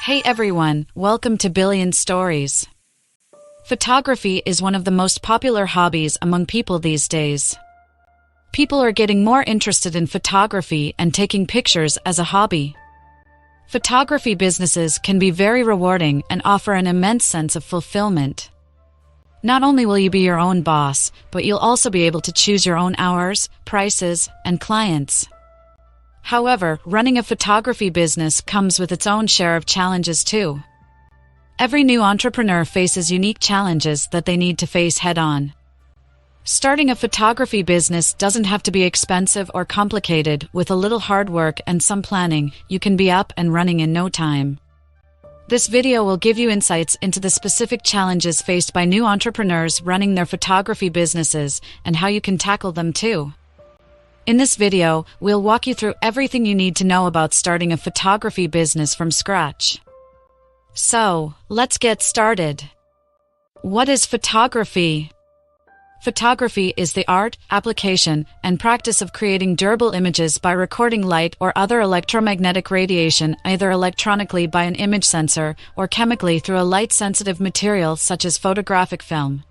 Hey everyone, welcome to Billion Stories. Photography is one of the most popular hobbies among people these days. People are getting more interested in photography and taking pictures as a hobby. Photography businesses can be very rewarding and offer an immense sense of fulfillment. Not only will you be your own boss, but you'll also be able to choose your own hours, prices, and clients. However, running a photography business comes with its own share of challenges too. Every new entrepreneur faces unique challenges that they need to face head-on. Starting a photography business doesn't have to be expensive or complicated. With a little hard work and some planning, you can be up and running in no time. This video will give you insights into the specific challenges faced by new entrepreneurs running their photography businesses and how you can tackle them too. In this video, we'll walk you through everything you need to know about starting a photography business from scratch. So, let's get started. What is photography? Photography is the art, application, and practice of creating durable images by recording light or other electromagnetic radiation either electronically by an image sensor or chemically through a light-sensitive material such as photographic film.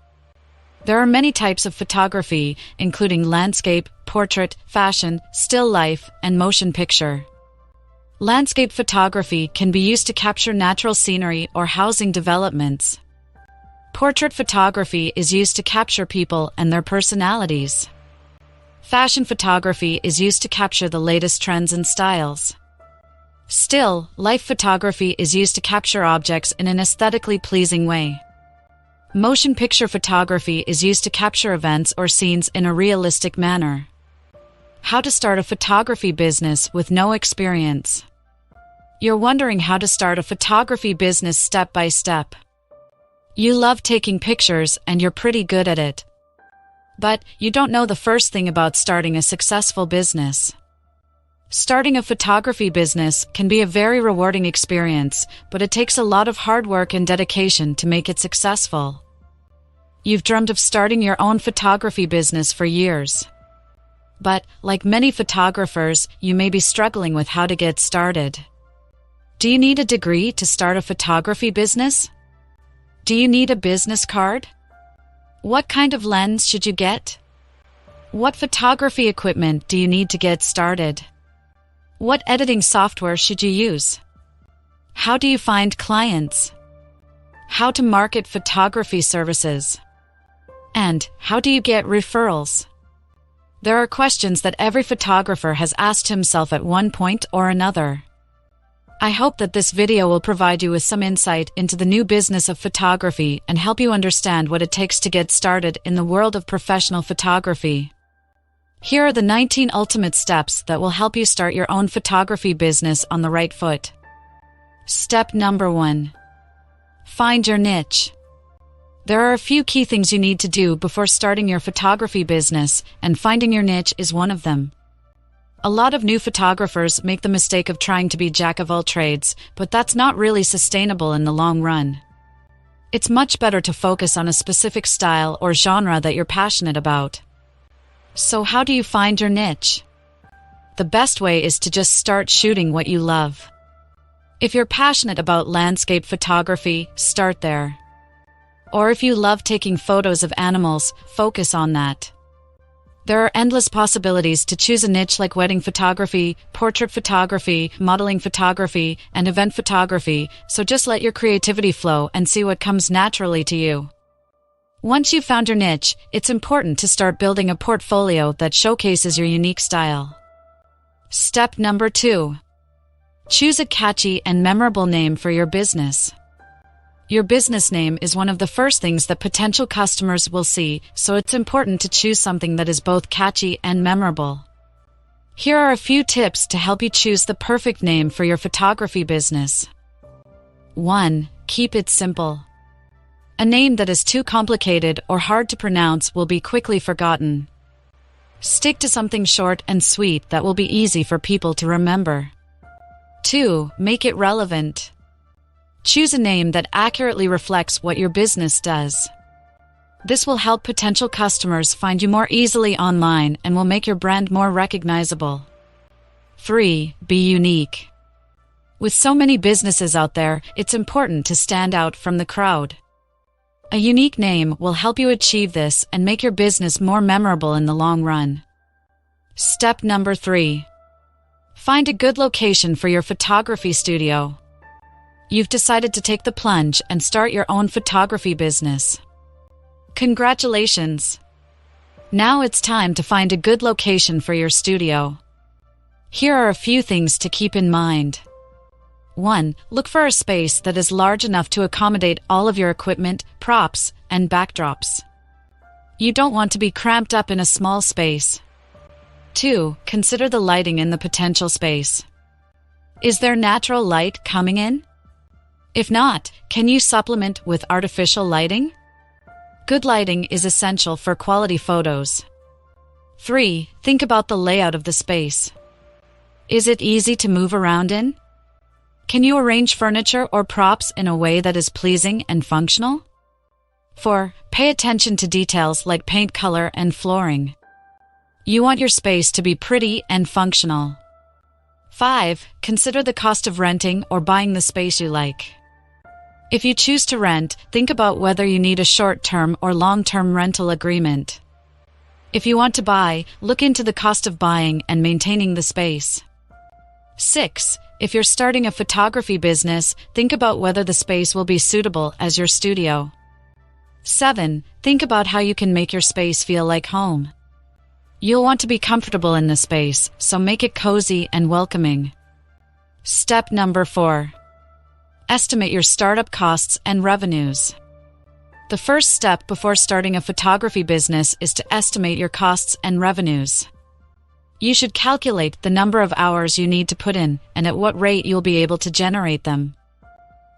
There are many types of photography, including landscape, portrait, fashion, still life, and motion picture. Landscape photography can be used to capture natural scenery or housing developments. Portrait photography is used to capture people and their personalities. Fashion photography is used to capture the latest trends and styles. Still life photography is used to capture objects in an aesthetically pleasing way. Motion picture photography is used to capture events or scenes in a realistic manner. How to start a photography business with no experience. You're wondering how to start a photography business step by step. You love taking pictures and you're pretty good at it. But you don't know the first thing about starting a successful business. Starting a photography business can be a very rewarding experience, but it takes a lot of hard work and dedication to make it successful. You've dreamt of starting your own photography business for years. But, like many photographers, you may be struggling with how to get started. Do you need a degree to start a photography business? Do you need a business card? What kind of lens should you get? What photography equipment do you need to get started? What editing software should you use? How do you find clients? How to market photography services? And how do you get referrals? There are questions that every photographer has asked himself at one point or another. I hope that this video will provide you with some insight into the new business of photography and help you understand what it takes to get started in the world of professional photography. Here are the 19 ultimate steps that will help you start your own photography business on the right foot. Step number 1. Find your niche. There are a few key things you need to do before starting your photography business, and finding your niche is one of them. A lot of new photographers make the mistake of trying to be jack of all trades, but that's not really sustainable in the long run. It's much better to focus on a specific style or genre that you're passionate about. So how do you find your niche? The best way is to just start shooting what you love. If you're passionate about landscape photography, start there. Or if you love taking photos of animals, focus on that. There are endless possibilities to choose a niche like wedding photography, portrait photography, modeling photography, and event photography, so just let your creativity flow and see what comes naturally to you. Once you've found your niche, it's important to start building a portfolio that showcases your unique style. Step number 2. Choose a catchy and memorable name for your business. Your business name is one of the first things that potential customers will see, so it's important to choose something that is both catchy and memorable. Here are a few tips to help you choose the perfect name for your photography business. 1. Keep it simple. A name that is too complicated or hard to pronounce will be quickly forgotten. Stick to something short and sweet that will be easy for people to remember. 2. Make it relevant. Choose a name that accurately reflects what your business does. This will help potential customers find you more easily online and will make your brand more recognizable. 3. Be unique. With so many businesses out there, it's important to stand out from the crowd. A unique name will help you achieve this and make your business more memorable in the long run. Step number 3. Find a good location for your photography studio. You've decided to take the plunge and start your own photography business. Congratulations! Now it's time to find a good location for your studio. Here are a few things to keep in mind. 1. Look for a space that is large enough to accommodate all of your equipment, props, and backdrops. You don't want to be cramped up in a small space. 2. Consider the lighting in the potential space. Is there natural light coming in? If not, can you supplement with artificial lighting? Good lighting is essential for quality photos. 3. Think about the layout of the space. Is it easy to move around in? Can you arrange furniture or props in a way that is pleasing and functional? 4. Pay attention to details like paint color and flooring. You want your space to be pretty and functional. 5. Consider the cost of renting or buying the space you like. If you choose to rent, think about whether you need a short-term or long-term rental agreement. If you want to buy, look into the cost of buying and maintaining the space. 6. If you're starting a photography business, think about whether the space will be suitable as your studio. 7. Think about how you can make your space feel like home. You'll want to be comfortable in the space, so make it cozy and welcoming. Step number 4. Estimate your startup costs and revenues. The first step before starting a photography business is to estimate your costs and revenues. You should calculate the number of hours you need to put in and at what rate you'll be able to generate them.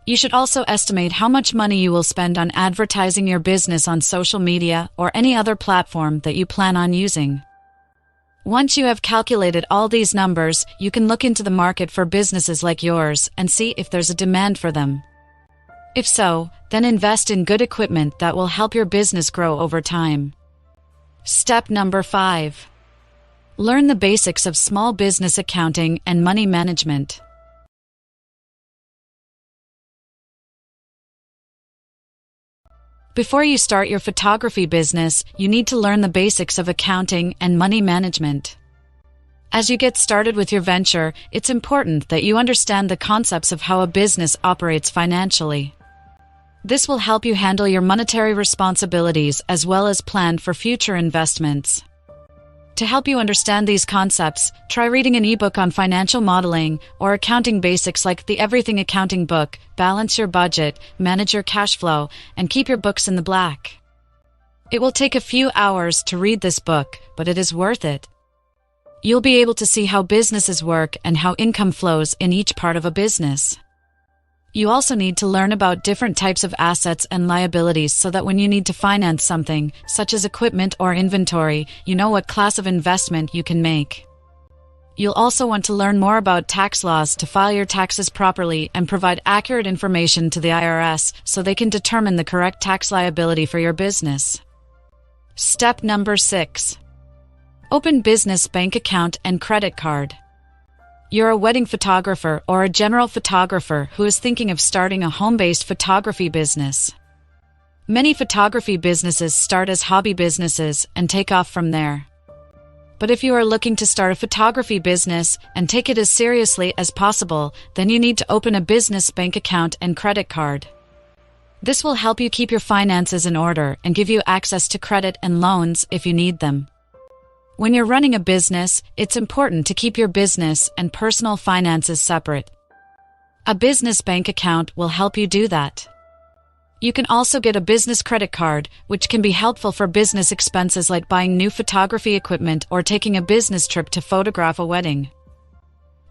You should also estimate how much money you will spend on advertising your business on social media or any other platform that you plan on using. Once you have calculated all these numbers, you can look into the market for businesses like yours and see if there's a demand for them. If so, then invest in good equipment that will help your business grow over time. Step number 5. Learn the basics of small business accounting and money management. Before you start your photography business, you need to learn the basics of accounting and money management. As you get started with your venture, it's important that you understand the concepts of how a business operates financially. This will help you handle your monetary responsibilities as well as plan for future investments. To help you understand these concepts, try reading an ebook on financial modeling or accounting basics like the Everything Accounting book, Balance Your Budget, Manage Your Cash Flow, and Keep Your Books in the Black. It will take a few hours to read this book, but it is worth it. You'll be able to see how businesses work and how income flows in each part of a business. You also need to learn about different types of assets and liabilities so that when you need to finance something, such as equipment or inventory, you know what class of investment you can make. You'll also want to learn more about tax laws to file your taxes properly and provide accurate information to the IRS so they can determine the correct tax liability for your business. Step number 6. Open business bank account and credit card. You're a wedding photographer or a general photographer who is thinking of starting a home-based photography business. Many photography businesses start as hobby businesses and take off from there. But if you are looking to start a photography business and take it as seriously as possible, then you need to open a business bank account and credit card. This will help you keep your finances in order and give you access to credit and loans if you need them. When you're running a business, it's important to keep your business and personal finances separate. A business bank account will help you do that. You can also get a business credit card, which can be helpful for business expenses like buying new photography equipment or taking a business trip to photograph a wedding.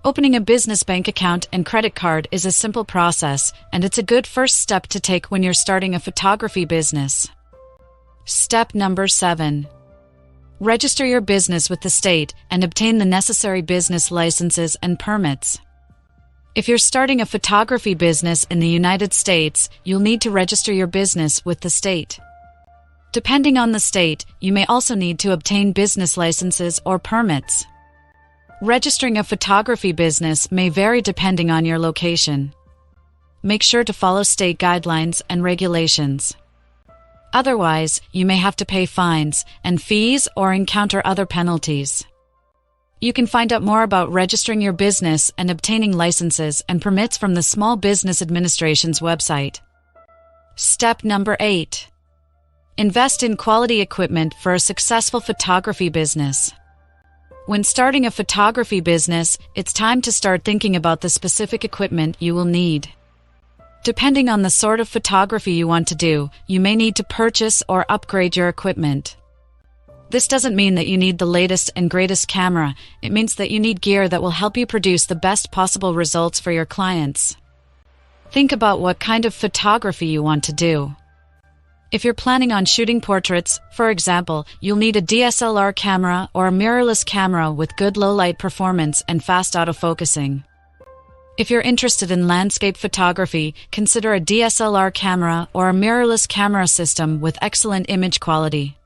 Opening a business bank account and credit card is a simple process, and it's a good first step to take when you're starting a photography business. Step number 7. Register your business with the state and obtain the necessary business licenses and permits. If you're starting a photography business in the United States, you'll need to register your business with the state. Depending on the state, you may also need to obtain business licenses or permits. Registering a photography business may vary depending on your location. Make sure to follow state guidelines and regulations. Otherwise, you may have to pay fines and fees or encounter other penalties. You can find out more about registering your business and obtaining licenses and permits from the Small Business Administration's website. Step number 8. Invest in quality equipment for a successful photography business. When starting a photography business, it's time to start thinking about the specific equipment you will need. Depending on the sort of photography you want to do, you may need to purchase or upgrade your equipment. This doesn't mean that you need the latest and greatest camera. It means that you need gear that will help you produce the best possible results for your clients. Think about what kind of photography you want to do. If you're planning on shooting portraits, for example, you'll need a DSLR camera or a mirrorless camera with good low-light performance and fast autofocusing. If you're interested in landscape photography, consider a DSLR camera or a mirrorless camera system with excellent image quality.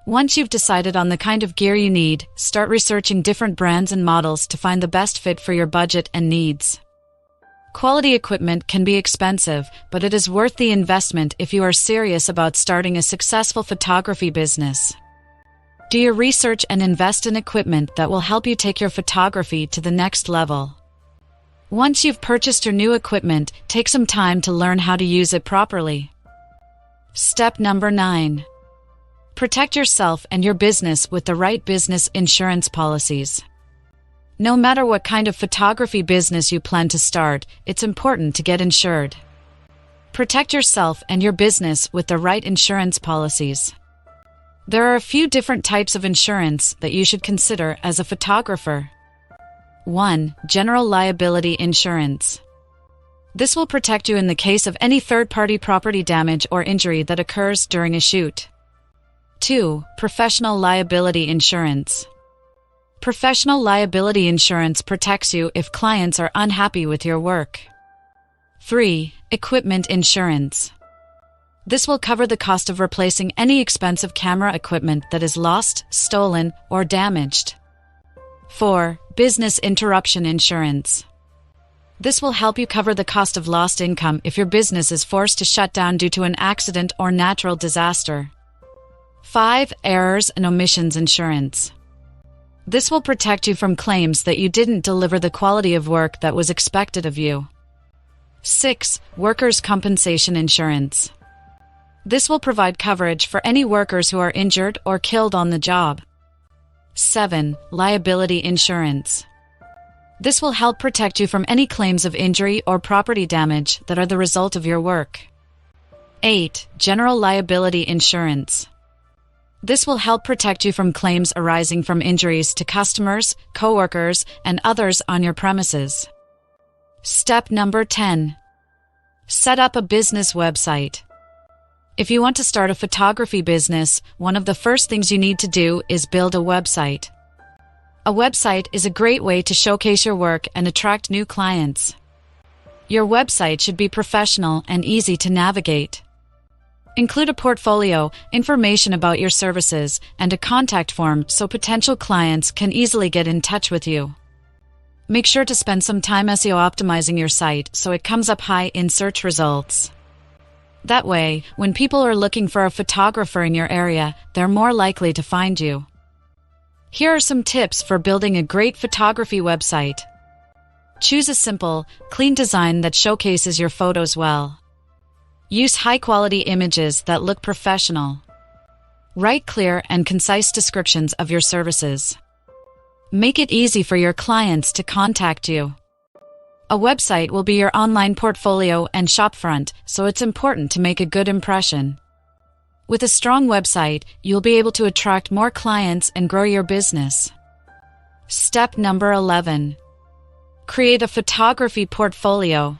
Once you've decided on the kind of gear you need, start researching different brands and models to find the best fit for your budget and needs. Quality equipment can be expensive, but it is worth the investment if you are serious about starting a successful photography business. Do your research and invest in equipment that will help you take your photography to the next level. Once you've purchased your new equipment, take some time to learn how to use it properly. Step number 9. Protect yourself and your business with the right business insurance policies. No matter what kind of photography business you plan to start, it's important to get insured. Protect yourself and your business with the right insurance policies. There are a few different types of insurance that you should consider as a photographer. 1. General liability insurance. This will protect you in the case of any third-party property damage or injury that occurs during a shoot. 2. Professional liability insurance. Professional liability insurance protects you if clients are unhappy with your work. 3. Equipment insurance. This will cover the cost of replacing any expensive camera equipment that is lost, stolen, or damaged. 4. Business interruption insurance. This will help you cover the cost of lost income if your business is forced to shut down due to an accident or natural disaster. 5. Errors and omissions insurance. This will protect you from claims that you didn't deliver the quality of work that was expected of you. 6. Workers' compensation insurance. This will provide coverage for any workers who are injured or killed on the job. 7. Liability insurance. This will help protect you from any claims of injury or property damage that are the result of your work. 8. General liability insurance. This will help protect you from claims arising from injuries to customers, coworkers, and others on your premises. Step number 10. Set up a business website. If you want to start a photography business, one of the first things you need to do is build a website. A website is a great way to showcase your work and attract new clients. Your website should be professional and easy to navigate. Include a portfolio, information about your services, and a contact form so potential clients can easily get in touch with you. Make sure to spend some time SEO optimizing your site so it comes up high in search results. That way, when people are looking for a photographer in your area, they're more likely to find you. Here are some tips for building a great photography website. Choose a simple, clean design that showcases your photos well. Use high-quality images that look professional. Write clear and concise descriptions of your services. Make it easy for your clients to contact you. A website will be your online portfolio and shopfront, so it's important to make a good impression. With a strong website, you'll be able to attract more clients and grow your business. Step number 11. Create a photography portfolio.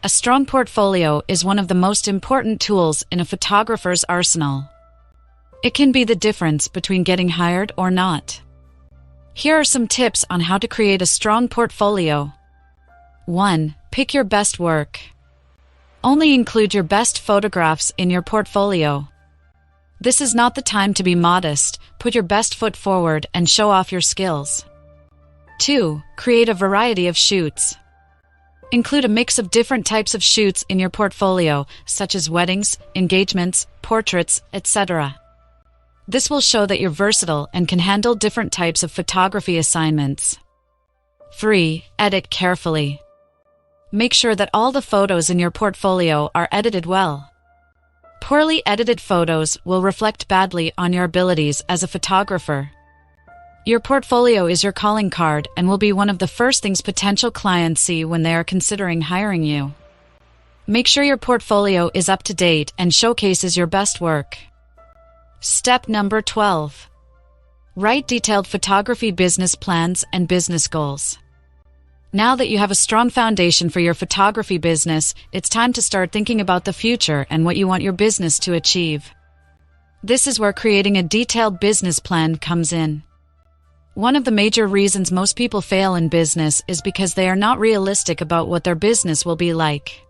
A strong portfolio is one of the most important tools in a photographer's arsenal. It can be the difference between getting hired or not. Here are some tips on how to create a strong portfolio. 1. Pick your best work. Only include your best photographs in your portfolio. This is not the time to be modest. Put your best foot forward and show off your skills. 2. Create a variety of shoots. Include a mix of different types of shoots in your portfolio, such as weddings, engagements, portraits, etc. This will show that you're versatile and can handle different types of photography assignments. 3. Edit carefully. Make sure that all the photos in your portfolio are edited well. Poorly edited photos will reflect badly on your abilities as a photographer. Your portfolio is your calling card and will be one of the first things potential clients see when they are considering hiring you. Make sure your portfolio is up to date and showcases your best work. Step number 12. Write detailed photography business plans and business goals. Now that you have a strong foundation for your photography business, it's time to start thinking about the future and what you want your business to achieve. This is where creating a detailed business plan comes in. One of the major reasons most people fail in business is because they are not realistic about what their business will be like.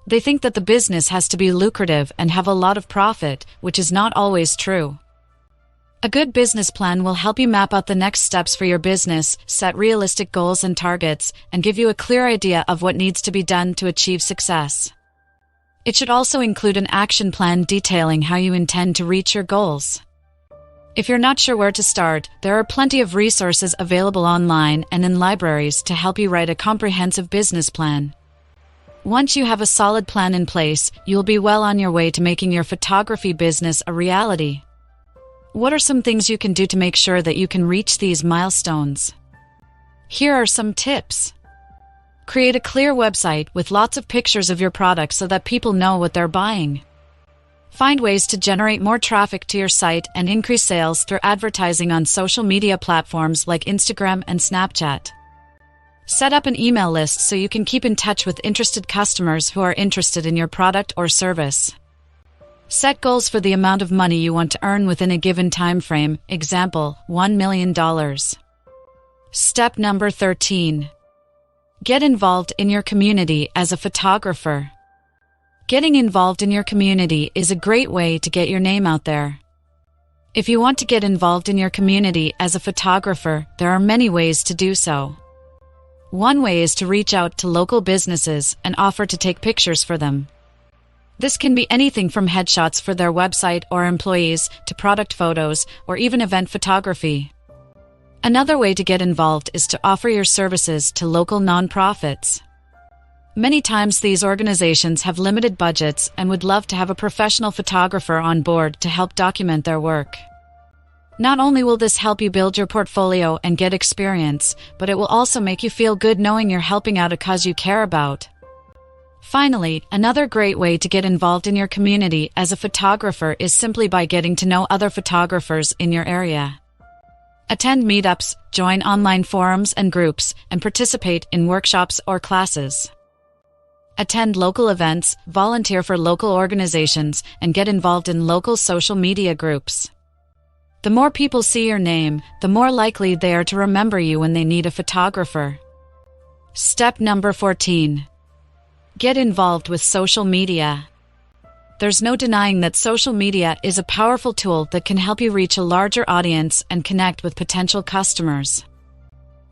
They think that the business has to be lucrative and have a lot of profit, which is not always true. A good business plan will help you map out the next steps for your business, set realistic goals and targets, and give you a clear idea of what needs to be done to achieve success. It should also include an action plan detailing how you intend to reach your goals. If you're not sure where to start, there are plenty of resources available online and in libraries to help you write a comprehensive business plan. Once you have a solid plan in place, you'll be well on your way to making your photography business a reality. What are some things you can do to make sure that you can reach these milestones? Here are some tips. Create a clear website with lots of pictures of your products so that people know what they're buying. Find ways to generate more traffic to your site and increase sales through advertising on social media platforms like Instagram and Snapchat. Set up an email list so you can keep in touch with interested customers who are interested in your product or service. Set goals for the amount of money you want to earn within a given time frame, example, $1 million. Step number 13. Get involved in your community as a photographer. Getting involved in your community is a great way to get your name out there. If you want to get involved in your community as a photographer, there are many ways to do so. One way is to reach out to local businesses and offer to take pictures for them. This can be anything from headshots for their website or employees to product photos or even event photography. Another way to get involved is to offer your services to local nonprofits. Many times these organizations have limited budgets and would love to have a professional photographer on board to help document their work. Not only will this help you build your portfolio and get experience, but it will also make you feel good knowing you're helping out a cause you care about. Finally, another great way to get involved in your community as a photographer is simply by getting to know other photographers in your area. Attend meetups, join online forums and groups, and participate in workshops or classes. Attend local events, volunteer for local organizations, and get involved in local social media groups. The more people see your name, the more likely they are to remember you when they need a photographer. Step number 14. Get involved with social media. There's no denying that social media is a powerful tool that can help you reach a larger audience and connect with potential customers.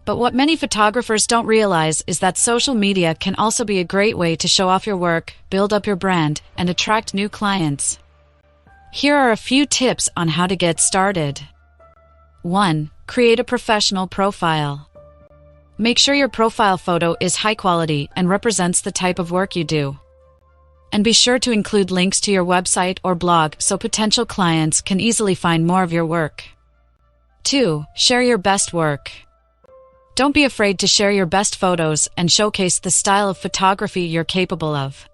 But what many photographers don't realize is that social media can also be a great way to show off your work, build up your brand, and attract new clients. Here are a few tips on how to get started. 1. Create a professional profile. Make sure your profile photo is high quality and represents the type of work you do. And be sure to include links to your website or blog so potential clients can easily find more of your work. 2. Share your best work. Don't be afraid to share your best photos and showcase the style of photography you're capable of.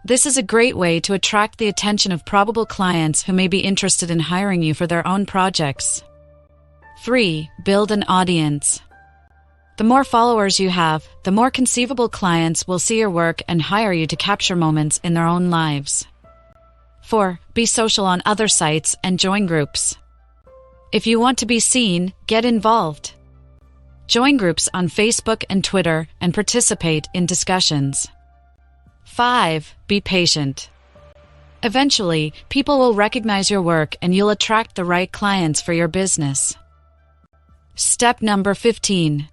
This is a great way to attract the attention of probable clients who may be interested in hiring you for their own projects. 3. Build an audience. The more followers you have, the more conceivable clients will see your work and hire you to capture moments in their own lives. 4. Be social on other sites and join groups. If you want to be seen, get involved. Join groups on Facebook and Twitter and participate in discussions. 5. Be patient. Eventually, people will recognize your work and you'll attract the right clients for your business. Step number 15.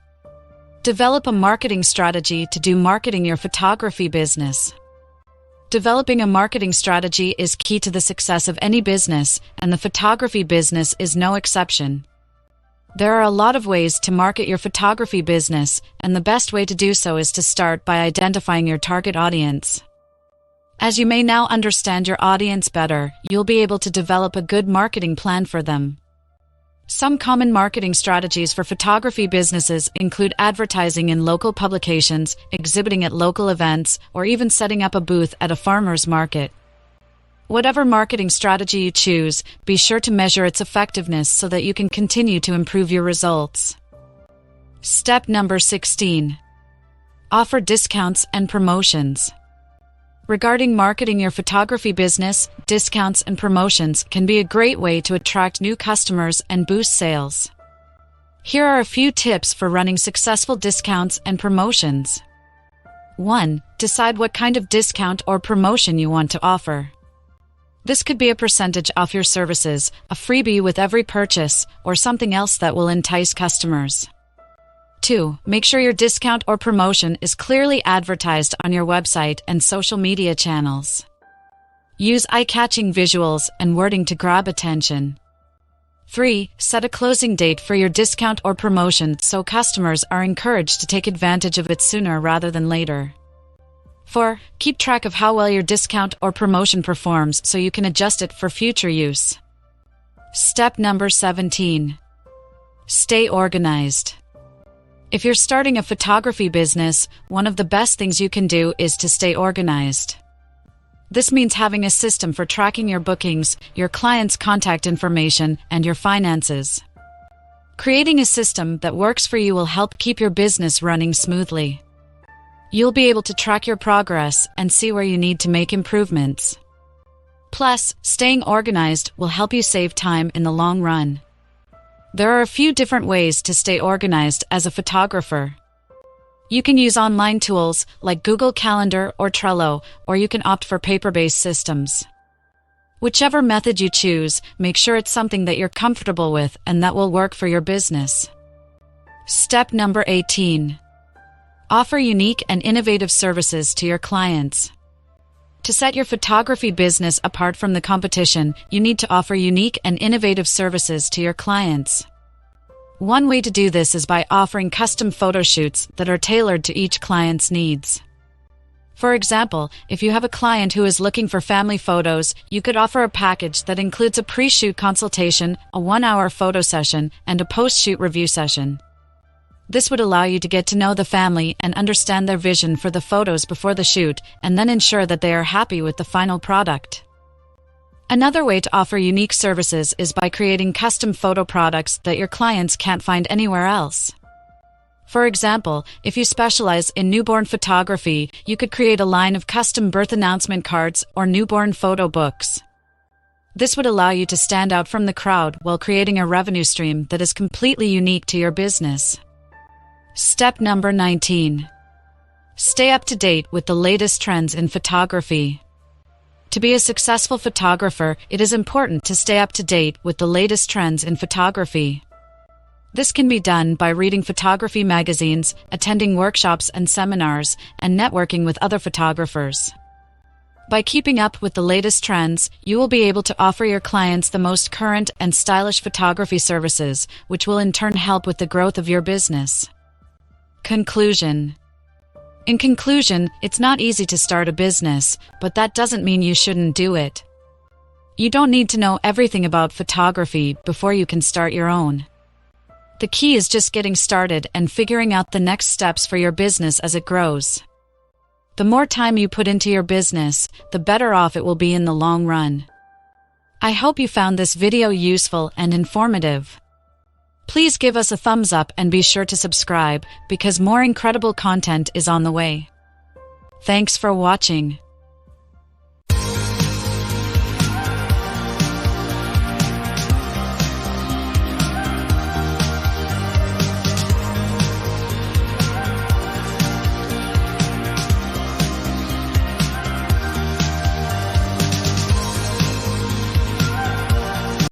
Develop a marketing strategy to do marketing your photography business. Developing a marketing strategy is key to the success of any business, and the photography business is no exception. There are a lot of ways to market your photography business, and the best way to do so is to start by identifying your target audience. As you may now understand your audience better, you'll be able to develop a good marketing plan for them. Some common marketing strategies for photography businesses include advertising in local publications, exhibiting at local events, or even setting up a booth at a farmer's market. Whatever marketing strategy you choose, be sure to measure its effectiveness so that you can continue to improve your results. Step number 16. Offer discounts and promotions. Regarding marketing your photography business, discounts and promotions can be a great way to attract new customers and boost sales. Here are a few tips for running successful discounts and promotions. 1. Decide what kind of discount or promotion you want to offer. This could be a percentage off your services, a freebie with every purchase, or something else that will entice customers. 2. Make sure your discount or promotion is clearly advertised on your website and social media channels. Use eye-catching visuals and wording to grab attention. 3. Set a closing date for your discount or promotion so customers are encouraged to take advantage of it sooner rather than later. 4. Keep track of how well your discount or promotion performs so you can adjust it for future use. Step number 17. Stay organized. If you're starting a photography business, one of the best things you can do is to stay organized. This means having a system for tracking your bookings, your clients' contact information, and your finances. Creating a system that works for you will help keep your business running smoothly. You'll be able to track your progress and see where you need to make improvements. Plus, staying organized will help you save time in the long run. There are a few different ways to stay organized as a photographer. You can use online tools like Google Calendar or Trello, or you can opt for paper-based systems. Whichever method you choose, make sure it's something that you're comfortable with and that will work for your business. Step number 18. Offer unique and innovative services to your clients. To set your photography business apart from the competition, you need to offer unique and innovative services to your clients. One way to do this is by offering custom photo shoots that are tailored to each client's needs. For example, if you have a client who is looking for family photos, you could offer a package that includes a pre-shoot consultation, a 1-hour photo session, and a post-shoot review session. This would allow you to get to know the family and understand their vision for the photos before the shoot, and then ensure that they are happy with the final product. Another way to offer unique services is by creating custom photo products that your clients can't find anywhere else. For example, if you specialize in newborn photography, you could create a line of custom birth announcement cards or newborn photo books. This would allow you to stand out from the crowd while creating a revenue stream that is completely unique to your business. Step number 19. Stay up to date with the latest trends in photography. To be a successful photographer, it is important to stay up to date with the latest trends in photography. This can be done by reading photography magazines, attending workshops and seminars, and networking with other photographers. By keeping up with the latest trends, you will be able to offer your clients the most current and stylish photography services, which will in turn help with the growth of your business. Conclusion. In conclusion, it's not easy to start a business, but that doesn't mean you shouldn't do it. You don't need to know everything about photography before you can start your own. The key is just getting started and figuring out the next steps for your business as it grows. The more time you put into your business, the better off it will be in the long run. I hope you found this video useful and informative. Please give us a thumbs up and be sure to subscribe, because more incredible content is on the way. Thanks for watching.